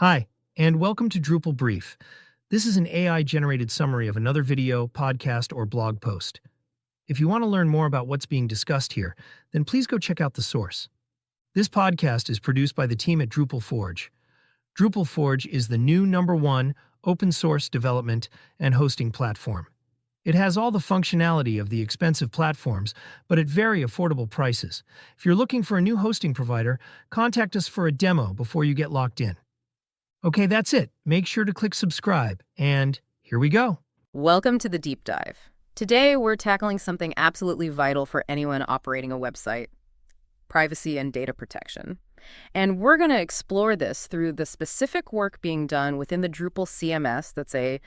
Hi, and welcome to Drupal Brief. This is an AI-generated summary of another video, podcast, or blog post. If you want to learn more about what's being discussed here, then please go check out the source. This podcast is produced by the team at Drupal Forge. Drupal Forge is the new #1 open-source development and hosting platform. It has all the functionality of the expensive platforms, but at very affordable prices. If you're looking for a new hosting provider, contact us for a demo before you get locked in. Okay, that's it. Make sure to click subscribe, and here we go. Welcome to the deep dive. Today, we're tackling something absolutely vital for anyone operating a website: privacy and data protection. And we're going to explore this through the specific work being done within the Drupal CMS, that's a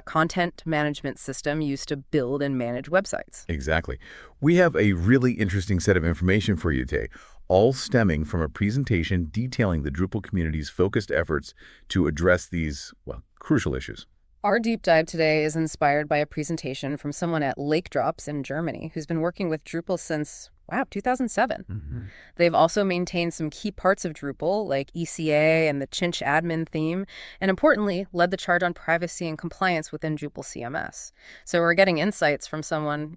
content management system used to build and manage websites. Exactly. We have a really interesting set of information for you today, all stemming from a presentation detailing the Drupal community's focused efforts to address these, crucial issues. Our deep dive today is inspired by a presentation from someone at Lake Drops in Germany who's been working with Drupal since 2007. They've also maintained some key parts of Drupal, like ECA and the Chinch admin theme, and importantly, led the charge on privacy and compliance within Drupal CMS. So we're getting insights from someone,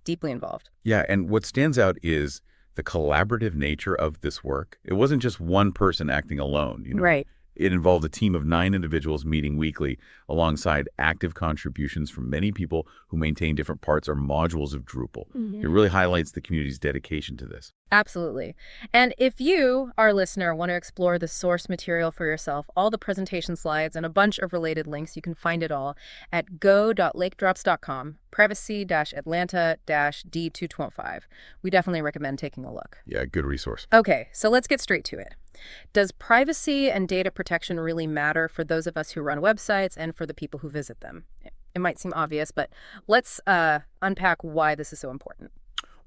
deeply involved. Yeah, and what stands out is the collaborative nature of this work. It wasn't just one person acting alone. Right. It involved a team of 9 individuals meeting weekly alongside active contributions from many people who maintain different parts or modules of Drupal. It really highlights the community's dedication to this. Absolutely. And if you, our listener, want to explore the source material for yourself, all the presentation slides and a bunch of related links, you can find it all at go.lakedrops.com, privacy-atlanta-D225. We definitely recommend taking a look. Yeah, good resource. Okay, so let's get straight to it. Does privacy and data protection really matter for those of us who run websites and for the people who visit them? It might seem obvious, but let's unpack why this is so important.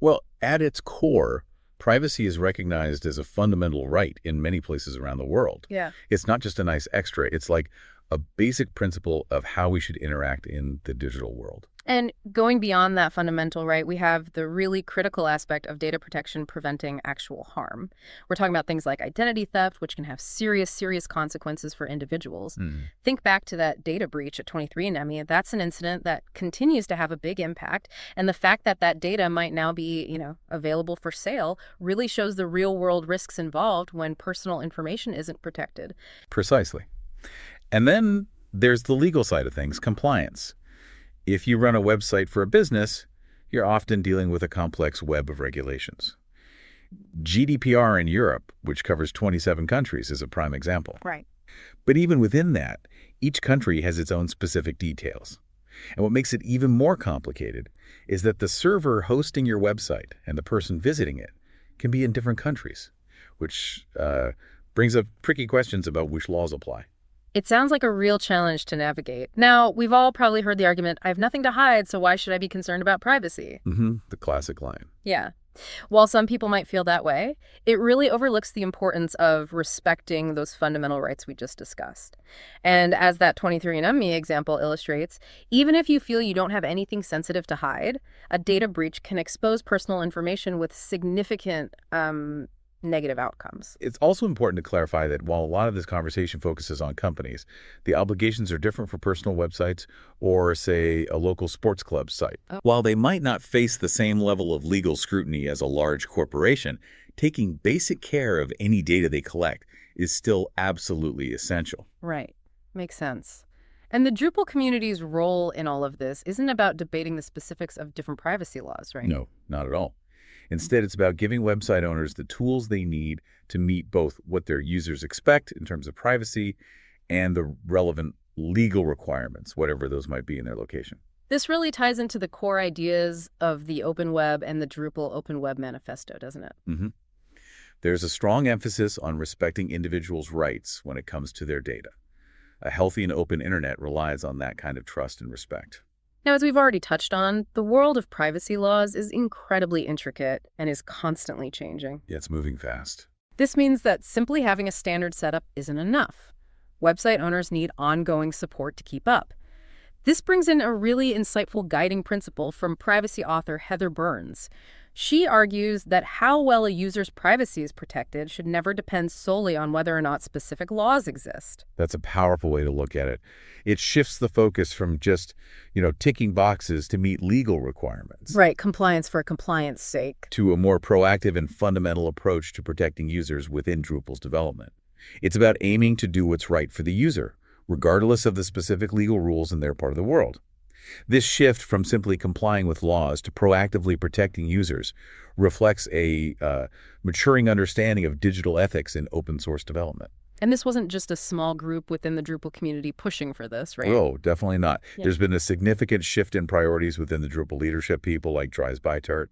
Well, at its core, privacy is recognized as a fundamental right in many places around the world. Yeah. It's not just a nice extra. It's like a basic principle of how we should interact in the digital world. And going beyond that fundamental right, we have the really critical aspect of data protection preventing actual harm. We're talking about things like identity theft, which can have serious consequences for individuals. Think back to that data breach at 23andMe. That's an incident that continues to have a big impact. And the fact that that data might now be, available for sale really shows the real world risks involved when personal information isn't protected. Precisely. And then there's the legal side of things, compliance. If you run a website for a business, you're often dealing with a complex web of regulations. GDPR in Europe, which covers 27 countries, is a prime example. Right. But even within that, each country has its own specific details. And what makes it even more complicated is that the server hosting your website and the person visiting it can be in different countries, which brings up tricky questions about which laws apply. It sounds like a real challenge to navigate. Now, we've all probably heard the argument, I have nothing to hide, so why should I be concerned about privacy? The classic line. Yeah. While some people might feel that way, it really overlooks the importance of respecting those fundamental rights we just discussed. And as that 23andMe example illustrates, even if you feel you don't have anything sensitive to hide, a data breach can expose personal information with significant negative outcomes. It's also important to clarify that while a lot of this conversation focuses on companies, the obligations are different for personal websites or, say, a local sports club site. While they might not face the same level of legal scrutiny as a large corporation, taking basic care of any data they collect is still absolutely essential. Right. Makes sense. And the Drupal community's role in all of this isn't about debating the specifics of different privacy laws, right? No, not at all. Instead, it's about giving website owners the tools they need to meet both what their users expect in terms of privacy and the relevant legal requirements, whatever those might be in their location. This really ties into the core ideas of the Open Web and the Drupal Open Web Manifesto, doesn't it? There's a strong emphasis on respecting individuals' rights when it comes to their data. A healthy and open internet relies on that kind of trust and respect. Now, as we've already touched on, the world of privacy laws is incredibly intricate and is constantly changing. Yeah, it's moving fast. This means that simply having a standard setup isn't enough. Website owners need ongoing support to keep up. This brings in a really insightful guiding principle from privacy author Heather Burns. She argues that how well a user's privacy is protected should never depend solely on whether or not specific laws exist. That's a powerful way to look at it. It shifts the focus from just, ticking boxes to meet legal requirements. Right, compliance for compliance sake. To a more proactive and fundamental approach to protecting users within Drupal's development. It's about aiming to do what's right for the user, regardless of the specific legal rules in their part of the world. This shift from simply complying with laws to proactively protecting users reflects a maturing understanding of digital ethics in open source development. And this wasn't just a small group within the Drupal community pushing for this, right? Oh, definitely not. Yeah. There's been a significant shift in priorities within the Drupal leadership, people like Dries Bytart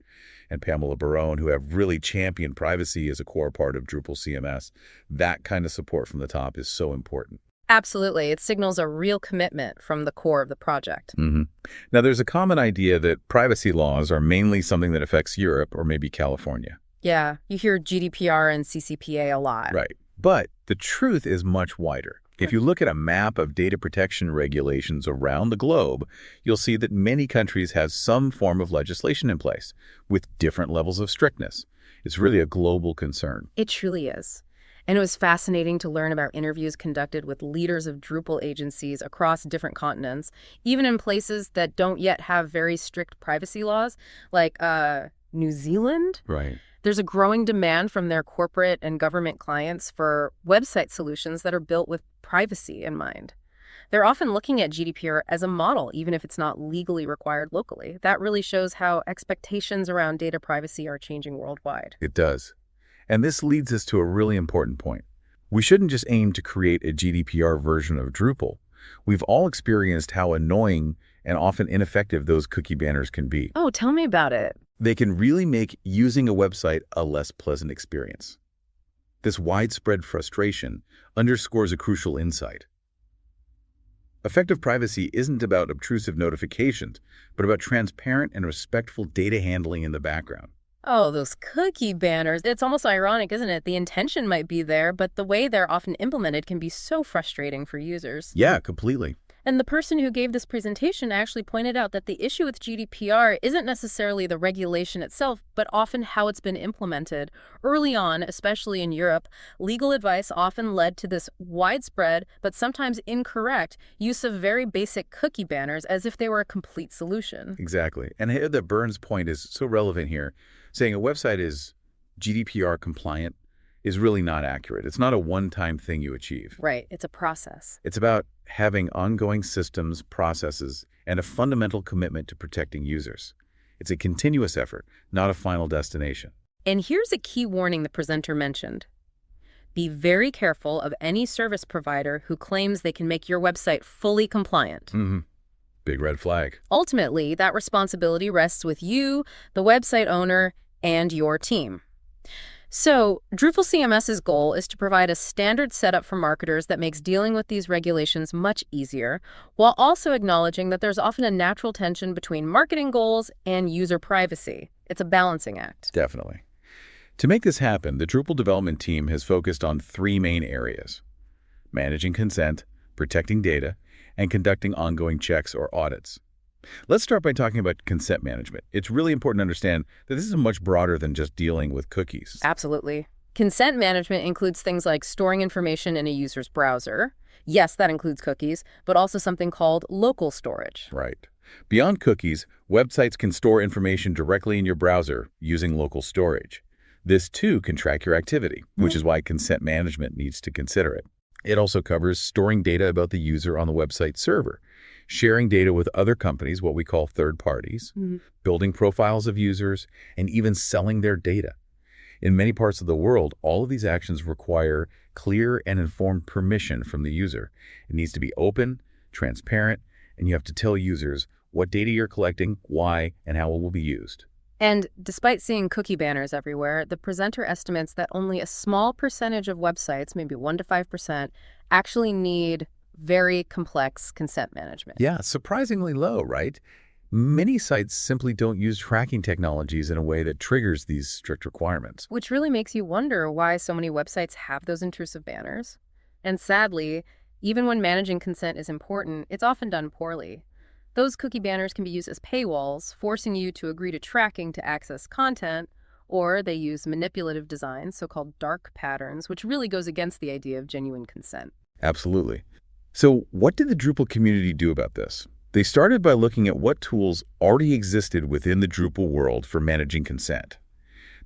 and Pamela Barone, who have really championed privacy as a core part of Drupal CMS. That kind of support from the top is so important. Absolutely. It signals a real commitment from the core of the project. Now, there's a common idea that privacy laws are mainly something that affects Europe or maybe California. Yeah, you hear GDPR and CCPA a lot. Right. But the truth is much wider. If you look at a map of data protection regulations around the globe, you'll see that many countries have some form of legislation in place with different levels of strictness. It's really a global concern. It truly is. And it was fascinating to learn about interviews conducted with leaders of Drupal agencies across different continents, even in places that don't yet have very strict privacy laws, like New Zealand. Right. There's a growing demand from their corporate and government clients for website solutions that are built with privacy in mind. They're often looking at GDPR as a model, even if it's not legally required locally. That really shows how expectations around data privacy are changing worldwide. It does. And this leads us to a really important point. We shouldn't just aim to create a GDPR version of Drupal. We've all experienced how annoying and often ineffective those cookie banners can be. Oh, tell me about it. They can really make using a website a less pleasant experience. This widespread frustration underscores a crucial insight. Effective privacy isn't about obtrusive notifications, but about transparent and respectful data handling in the background. Oh, those cookie banners. It's almost ironic, isn't it? The intention might be there, but the way they're often implemented can be so frustrating for users. Yeah, completely. And the person who gave this presentation actually pointed out that the issue with GDPR isn't necessarily the regulation itself, but often how it's been implemented. Early on, especially in Europe, legal advice often led to this widespread, but sometimes incorrect, use of very basic cookie banners as if they were a complete solution. Exactly. And here the Burns point is so relevant here. Saying a website is GDPR compliant is really not accurate. It's not a one-time thing you achieve. Right. It's a process. It's about having ongoing systems, processes, and a fundamental commitment to protecting users. It's a continuous effort, not a final destination. And here's a key warning the presenter mentioned. Be very careful of any service provider who claims they can make your website fully compliant. Big red flag. Ultimately, that responsibility rests with you, the website owner, and your team. So, Drupal CMS's goal is to provide a standard setup for marketers that makes dealing with these regulations much easier, while also acknowledging that there's often a natural tension between marketing goals and user privacy. It's a balancing act. Definitely. To make this happen, the Drupal development team has focused on three main areas: managing consent, protecting data, and conducting ongoing checks or audits. Let's start by talking about consent management. It's really important to understand that this is much broader than just dealing with cookies. Absolutely. Consent management includes things like storing information in a user's browser. Yes, that includes cookies, but also something called local storage. Right. Beyond cookies, websites can store information directly in your browser using local storage. This too can track your activity, which is why consent management needs to consider it. It also covers storing data about the user on the website server, sharing data with other companies, what we call third parties, building profiles of users, and even selling their data. In many parts of the world, all of these actions require clear and informed permission from the user. It needs to be open, transparent, and you have to tell users what data you're collecting, why, and how it will be used. And despite seeing cookie banners everywhere, the presenter estimates that only a small percentage of websites, maybe 1 to 5%, actually need very complex consent management. Yeah, surprisingly low, right? Many sites simply don't use tracking technologies in a way that triggers these strict requirements. Which really makes you wonder why so many websites have those intrusive banners. And sadly, even when managing consent is important, it's often done poorly. Those cookie banners can be used as paywalls, forcing you to agree to tracking to access content, or they use manipulative design, so-called dark patterns, which really goes against the idea of genuine consent. Absolutely. So what did the Drupal community do about this? They started by looking at what tools already existed within the Drupal world for managing consent.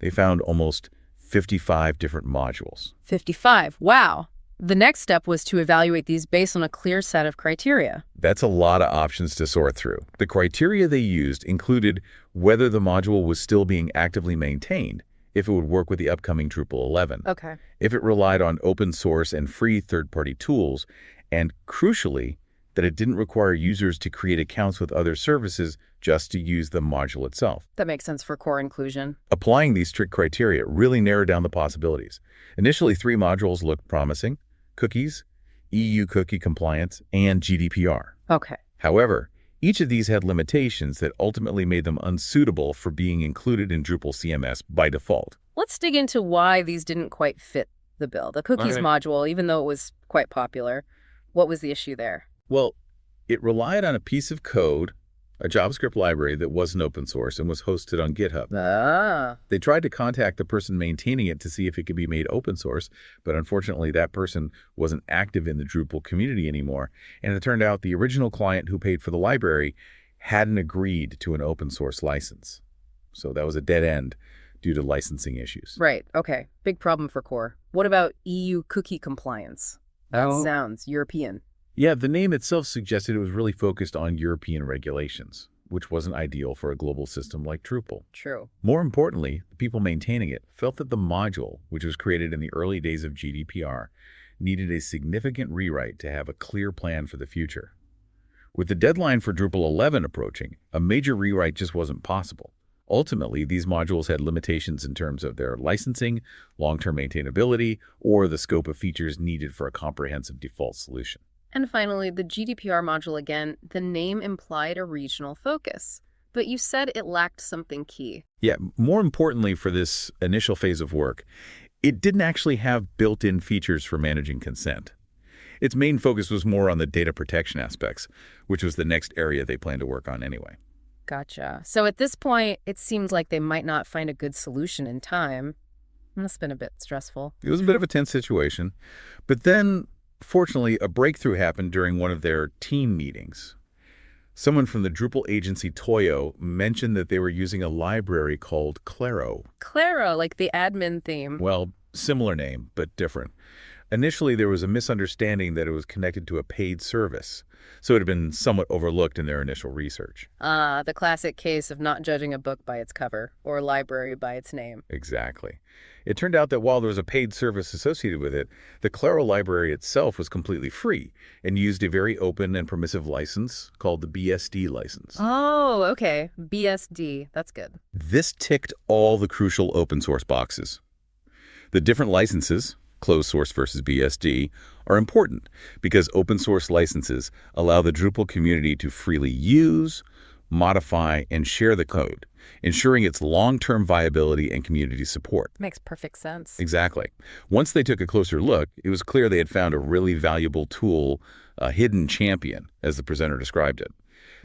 They found almost 55 different modules. 55. Wow. The next step was to evaluate these based on a clear set of criteria. That's a lot of options to sort through. The criteria they used included whether the module was still being actively maintained, if it would work with the upcoming Drupal 11, Okay. if it relied on open source and free third-party tools, and crucially, that it didn't require users to create accounts with other services just to use the module itself. That makes sense for core inclusion. Applying these strict criteria really narrowed down the possibilities. Initially, 3 modules looked promising: cookies, EU cookie compliance, and GDPR. Okay. However, each of these had limitations that ultimately made them unsuitable for being included in Drupal CMS by default. Let's dig into why these didn't quite fit the bill. The cookies Okay. module, even though it was quite popular, what was the issue there? Well, it relied on a piece of code, a JavaScript library that wasn't open source and was hosted on GitHub. Ah. They tried to contact the person maintaining it to see if it could be made open source, but unfortunately that person wasn't active in the Drupal community anymore. And it turned out the original client who paid for the library hadn't agreed to an open source license. So that was a dead end due to licensing issues. Right. Okay. Big problem for core. What about EU cookie compliance? That sounds European. Yeah, the name itself suggested it was really focused on European regulations, which wasn't ideal for a global system like Drupal. True. More importantly, the people maintaining it felt that the module, which was created in the early days of GDPR, needed a significant rewrite to have a clear plan for the future. With the deadline for Drupal 11 approaching, a major rewrite just wasn't possible. Ultimately, these modules had limitations in terms of their licensing, long-term maintainability, or the scope of features needed for a comprehensive default solution. And finally, the GDPR module again, the name implied a regional focus, but you said it lacked something key. Yeah, more importantly for this initial phase of work, it didn't actually have built-in features for managing consent. Its main focus was more on the data protection aspects, which was the next area they planned to work on anyway. Gotcha. So at this point, it seems like they might not find a good solution in time. Must have been a bit stressful. It was a bit of a tense situation, but then, fortunately, a breakthrough happened during one of their team meetings. Someone from the Drupal agency Toyo mentioned that they were using a library called Claro. Claro, like the admin theme. Well, similar name, but different. Initially, there was a misunderstanding that it was connected to a paid service, so it had been somewhat overlooked in their initial research. Ah, the classic case of not judging a book by its cover or a library by its name. Exactly. It turned out that while there was a paid service associated with it, the Claro library itself was completely free and used a very open and permissive license called the BSD license. Oh, okay. BSD. That's good. This ticked all the crucial open source boxes. The different licenses, closed source versus BSD, are important because open source licenses allow the Drupal community to freely use, modify, and share the code, ensuring its long-term viability and community support. Makes perfect sense. Exactly. Once they took a closer look, it was clear they had found a really valuable tool, a hidden champion, as the presenter described it.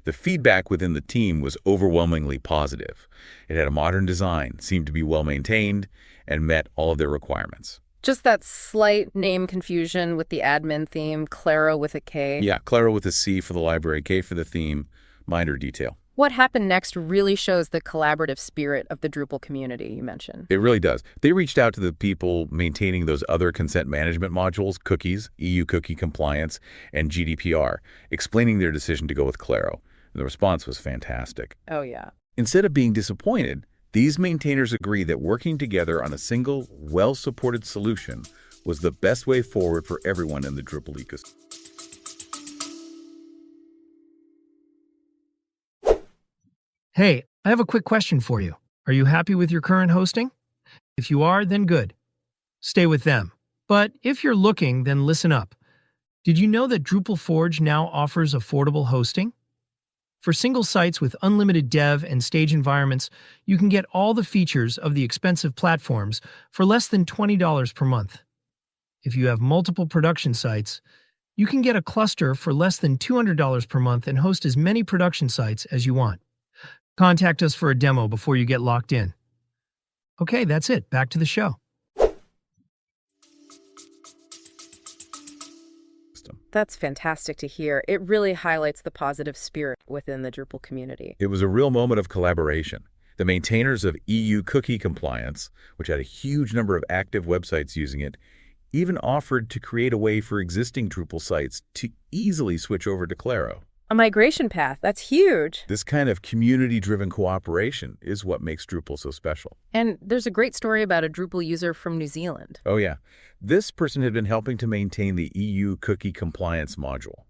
The feedback within the team was overwhelmingly positive. It had a modern design, seemed to be well-maintained, and met all of their requirements. Just that slight name confusion with the admin theme, Claro with a K. Yeah, Claro with a C for the library, K for the theme, minor detail. What happened next really shows the collaborative spirit of the Drupal community you mentioned. It really does. They reached out to the people maintaining those other consent management modules, cookies, EU cookie compliance, and GDPR, explaining their decision to go with Claro. And the response was fantastic. Oh, yeah. Instead of being disappointed, these maintainers agreed that working together on a single, well-supported solution was the best way forward for everyone in the Drupal ecosystem. Hey, I have a quick question for you. Are you happy with your current hosting? If you are, then good. Stay with them. But if you're looking, then listen up. Did you know that Drupal Forge now offers affordable hosting? For single sites with unlimited dev and stage environments, you can get all the features of the expensive platforms for less than $20 per month. If you have multiple production sites, You can get a cluster for less than $200 per month and host as many production sites as you want. Contact us for a demo before you get locked in. Okay, that's it. Back to the show. That's fantastic to hear. It really highlights the positive spirit within the Drupal community. It was a real moment of collaboration. The maintainers of EU cookie compliance, which had a huge number of active websites using it, even offered to create a way for existing Drupal sites to easily switch over to Claro. A migration path, that's huge. This kind of community-driven cooperation is what makes Drupal so special. And there's a great story about a Drupal user from New Zealand. Oh yeah, this person had been helping to maintain the EU cookie compliance module.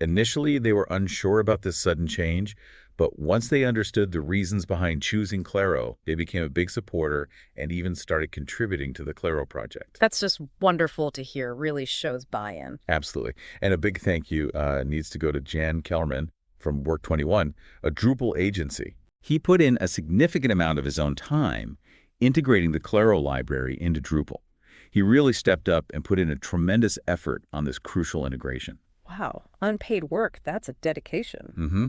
Initially, they were unsure about this sudden change, but once they understood the reasons behind choosing Claro, they became a big supporter and even started contributing to the Claro project. That's just wonderful to hear. Really shows buy-in. Absolutely. And a big thank you needs to go to Jan Kellerman from Work21, a Drupal agency. He put in a significant amount of his own time integrating the Claro library into Drupal. He really stepped up and put in a tremendous effort on this crucial integration. Wow, unpaid work, that's a dedication. Mm-hmm.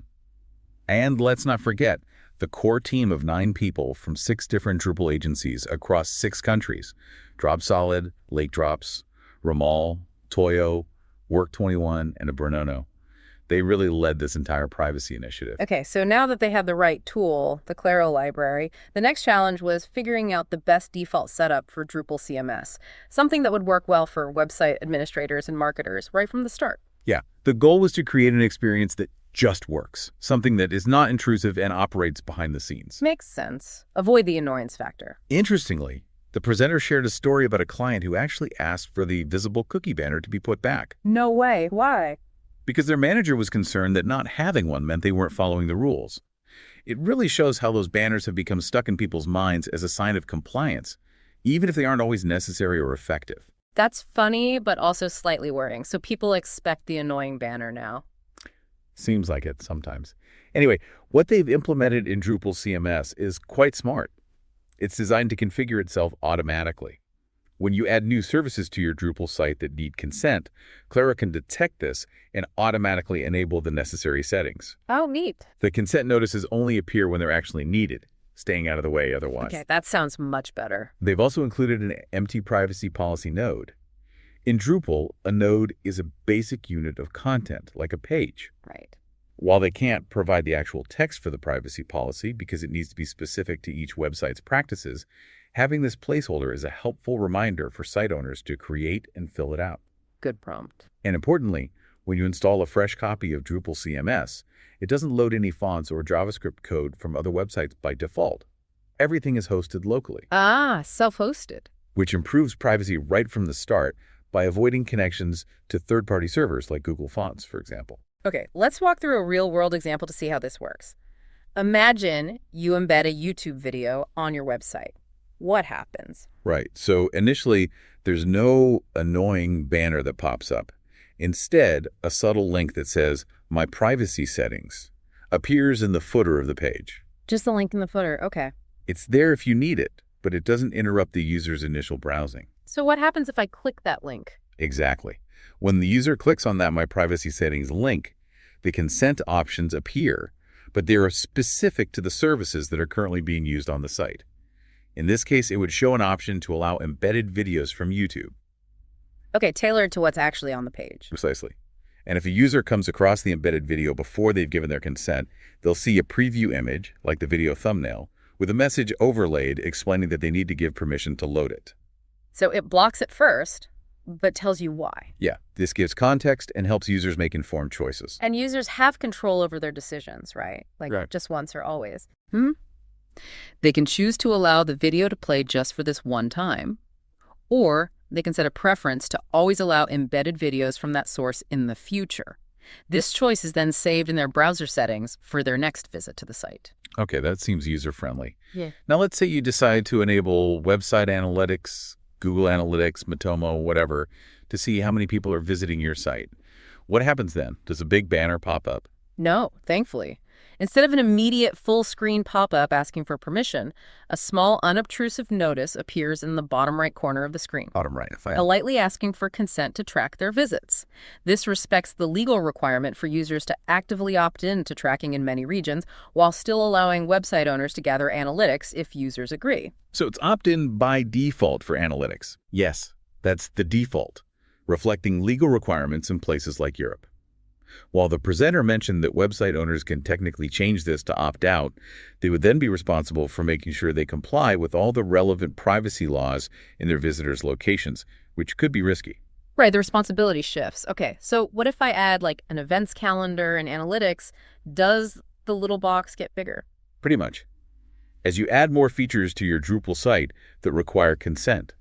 And let's not forget the core team of 9 people from 6 different Drupal agencies across 6 countries: Dropsolid, Lake Drops, Ramal, Toyo, Work21, and Abernono. They really led this entire privacy initiative. Okay, so now that they have the right tool, the Claro library, the next challenge was figuring out the best default setup for Drupal CMS, something that would work well for website administrators and marketers right from the start. Yeah, the goal was to create an experience that just works, something that is not intrusive and operates behind the scenes. Makes sense. Avoid the annoyance factor. Interestingly, the presenter shared a story about a client who actually asked for the visible cookie banner to be put back. No way. Why? Because their manager was concerned that not having one meant they weren't following the rules. It really shows how those banners have become stuck in people's minds as a sign of compliance, even if they aren't always necessary or effective. That's funny, but also slightly worrying. So people expect the annoying banner now. Seems like it sometimes. Anyway, what they've implemented in Drupal CMS is quite smart. It's designed to configure itself automatically. When you add new services to your Drupal site that need consent, Claro can detect this and automatically enable the necessary settings. Oh, neat. The consent notices only appear when they're actually needed, staying out of the way otherwise. Okay, that sounds much better. They've also included an empty privacy policy node. In Drupal, a node is a basic unit of content, like a page. Right. While they can't provide the actual text for the privacy policy because it needs to be specific to each website's practices, having this placeholder is a helpful reminder for site owners to create and fill it out. Good prompt. And importantly, when you install a fresh copy of Drupal CMS, it doesn't load any fonts or JavaScript code from other websites by default. Everything is hosted locally. Ah, self-hosted. Which improves privacy right from the start by avoiding connections to third-party servers like Google Fonts, for example. Okay, let's walk through a real-world example to see how this works. Imagine you embed a YouTube video on your website. What happens? Right. So initially, there's no annoying banner that pops up. Instead, a subtle link that says, "My privacy settings," appears in the footer of the page. Just the link in the footer, okay. It's there if you need it, but it doesn't interrupt the user's initial browsing. So what happens if I click that link? Exactly. When the user clicks on that My Privacy Settings link, the consent options appear, but they are specific to the services that are currently being used on the site. In this case, it would show an option to allow embedded videos from YouTube. Okay, tailored to what's actually on the page. Precisely. And if a user comes across the embedded video before they've given their consent, they'll see a preview image, like the video thumbnail, with a message overlaid explaining that they need to give permission to load it. So it blocks it first, but tells you why. Yeah, this gives context and helps users make informed choices. And users have control over their decisions, right? Like Right. just once or always. They can choose to allow the video to play just for this one time, or they can set a preference to always allow embedded videos from that source in the future. This choice is then saved in their browser settings for their next visit to the site. Okay, that seems user-friendly. Yeah. Now let's say you decide to enable website analytics, Google Analytics, Matomo, whatever, to see how many people are visiting your site. What happens then? Does a big banner pop up? No, thankfully. Instead of an immediate full-screen pop-up asking for permission, a small unobtrusive notice appears in the bottom right corner of the screen, Bottom right. politely asking for consent to track their visits. This respects the legal requirement for users to actively opt in to tracking in many regions, while still allowing website owners to gather analytics if users agree. So it's opt-in by default for analytics. Yes, that's the default, reflecting legal requirements in places like Europe. While the presenter mentioned that website owners can technically change this to opt out, they would then be responsible for making sure they comply with all the relevant privacy laws in their visitors' locations, which could be risky. Right, the responsibility shifts. Okay, so what if I add like an events calendar and analytics? Does the little box get bigger? Pretty much. As you add more features to your Drupal site that require consent,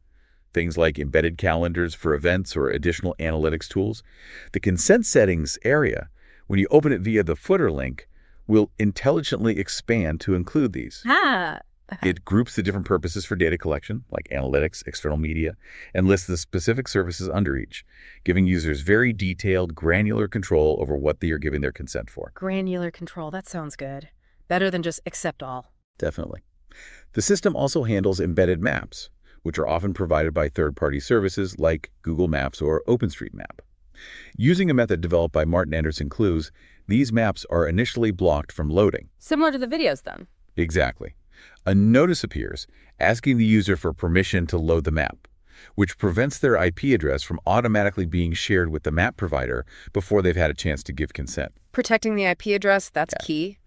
things like embedded calendars for events or additional analytics tools, the consent settings area, when you open it via the footer link, will intelligently expand to include these. Ah, It groups the different purposes for data collection, like analytics, external media, and lists the specific services under each, giving users very detailed, granular control over what they are giving their consent for. granular control. That sounds good. Better than just accept all. Definitely. The system also handles embedded maps, which are often provided by third-party services like Google Maps or OpenStreetMap. Using a method developed by Martin Anderson Clues, these maps are initially blocked from loading. Similar to the videos then. Exactly. A notice appears asking the user for permission to load the map, which prevents their IP address from automatically being shared with the map provider before they've had a chance to give consent. Protecting the IP address, that's key.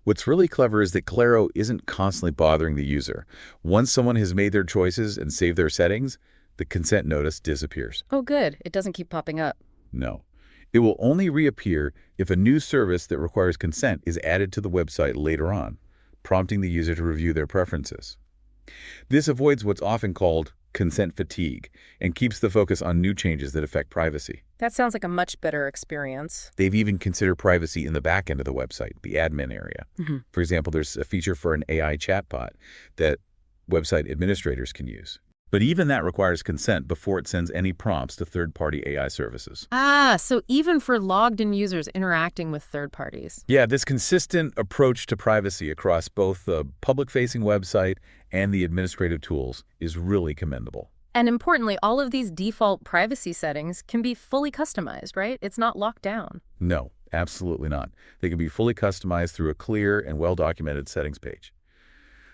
What's really clever is that Claro isn't constantly bothering the user. Once someone has made their choices and saved their settings, the consent notice disappears. Oh, good. It doesn't keep popping up. No. It will only reappear if a new service that requires consent is added to the website later on, prompting the user to review their preferences. This avoids what's often called consent fatigue and keeps the focus on new changes that affect privacy. That sounds like a much better experience. They've even considered privacy in the back end of the website, the admin area. For example, there's a feature for an AI chatbot that website administrators can use. But even that requires consent before it sends any prompts to third-party AI services. Ah, so even for logged-in users interacting with third parties. Yeah, this consistent approach to privacy across both the public-facing website and the administrative tools is really commendable. And importantly, all of these default privacy settings can be fully customized, right? It's not locked down. No, absolutely not. They can be fully customized through a clear and well-documented settings page.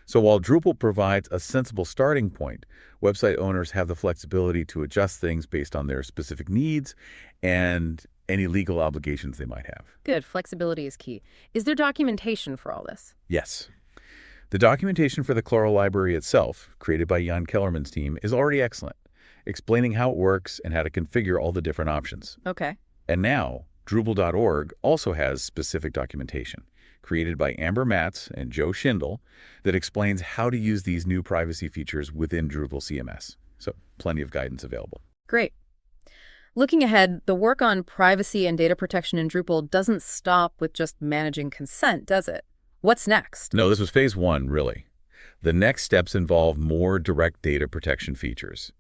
So while Drupal provides a sensible starting point, website owners have the flexibility to adjust things based on their specific needs and any legal obligations they might have. Good. Flexibility is key. Is there documentation for all this? Yes. The documentation for the Claro library itself, created by Jan Kellerman's team, is already excellent, explaining how it works and how to configure all the different options. Okay. And now, Drupal.org also has specific documentation, created by Amber Matz and Joe Schindel, that explains how to use these new privacy features within Drupal CMS. So plenty of guidance available. Great. Looking ahead, the work on privacy and data protection in Drupal doesn't stop with just managing consent, does it? What's next? No, this was phase one, really. The next steps involve more direct data protection features.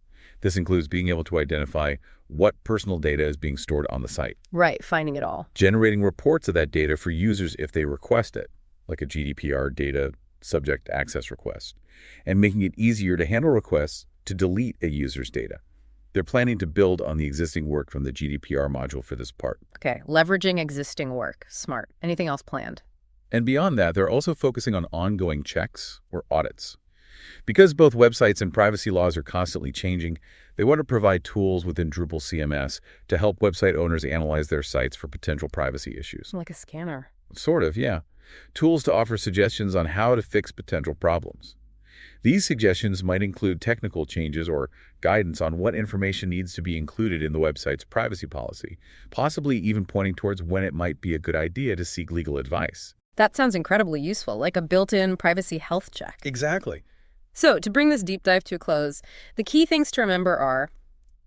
This includes being able to identify what personal data is being stored on the site. Right, finding it all. Generating reports of that data for users if they request it, like a GDPR data subject access request, and making it easier to handle requests to delete a user's data. They're planning to build on the existing work from the GDPR module for this part. Okay, leveraging existing work. Smart. Anything else planned? And beyond that, they're also focusing on ongoing checks or audits. Because both websites and privacy laws are constantly changing, they want to provide tools within Drupal CMS to help website owners analyze their sites for potential privacy issues. Like a scanner. Sort of, yeah. Tools to offer suggestions on how to fix potential problems. These suggestions might include technical changes or guidance on what information needs to be included in the website's privacy policy, possibly even pointing towards when it might be a good idea to seek legal advice. That sounds incredibly useful, like a built-in privacy health check. Exactly. So, to bring this deep dive to a close, the key things to remember are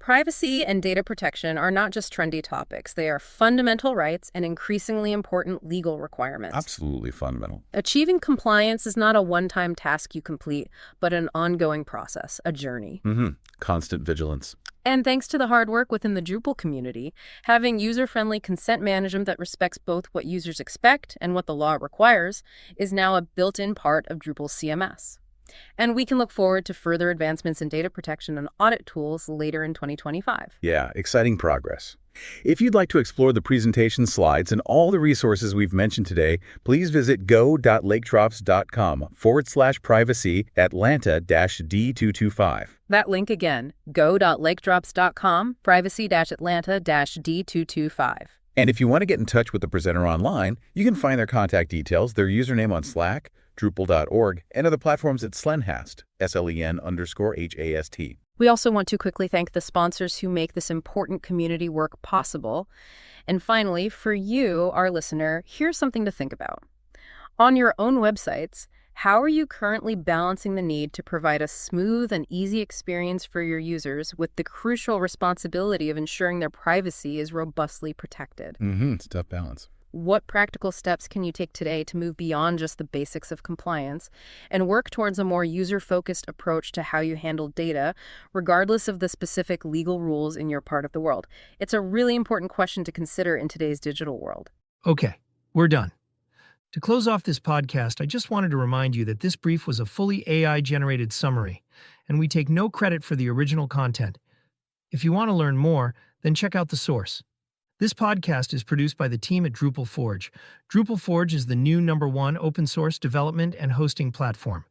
privacy and data protection are not just trendy topics. They are fundamental rights and increasingly important legal requirements. Absolutely fundamental. Achieving compliance is not a one-time task you complete, but an ongoing process, a journey. Constant vigilance. And thanks to the hard work within the Drupal community, having user-friendly consent management that respects both what users expect and what the law requires is now a built-in part of Drupal CMS. And we can look forward to further advancements in data protection and audit tools later in 2025. Yeah, exciting progress. If you'd like to explore the presentation slides and all the resources we've mentioned today, please visit go.lakedrops.com/privacy Atlanta-D225. That link again, go.lakedrops.com, privacy-Atlanta-D225. And if you want to get in touch with the presenter online, you can find their contact details, their username on Slack, Drupal.org, and other platforms at Slenhast, SLEN_HAST. We also want to quickly thank the sponsors who make this important community work possible. And finally, for you, our listener, here's something to think about. On your own websites, how are you currently balancing the need to provide a smooth and easy experience for your users with the crucial responsibility of ensuring their privacy is robustly protected? It's a tough balance. What practical steps can you take today to move beyond just the basics of compliance and work towards a more user-focused approach to how you handle data, regardless of the specific legal rules in your part of the world? It's a really important question to consider in today's digital world. Okay, we're done. To close off this podcast, I just wanted to remind you that this brief was a fully AI-generated summary, and we take no credit for the original content. If you want to learn more, then check out the source. This podcast is produced by the team at Drupal Forge. Drupal Forge is the new #1 open-source development and hosting platform.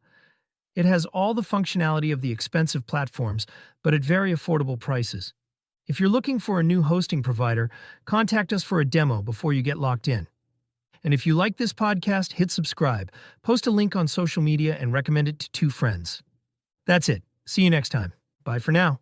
It has all the functionality of the expensive platforms, but at very affordable prices. If you're looking for a new hosting provider, contact us for a demo before you get locked in. And if you like this podcast, hit subscribe, post a link on social media, and recommend it to 2 friends. That's it. See you next time. Bye for now.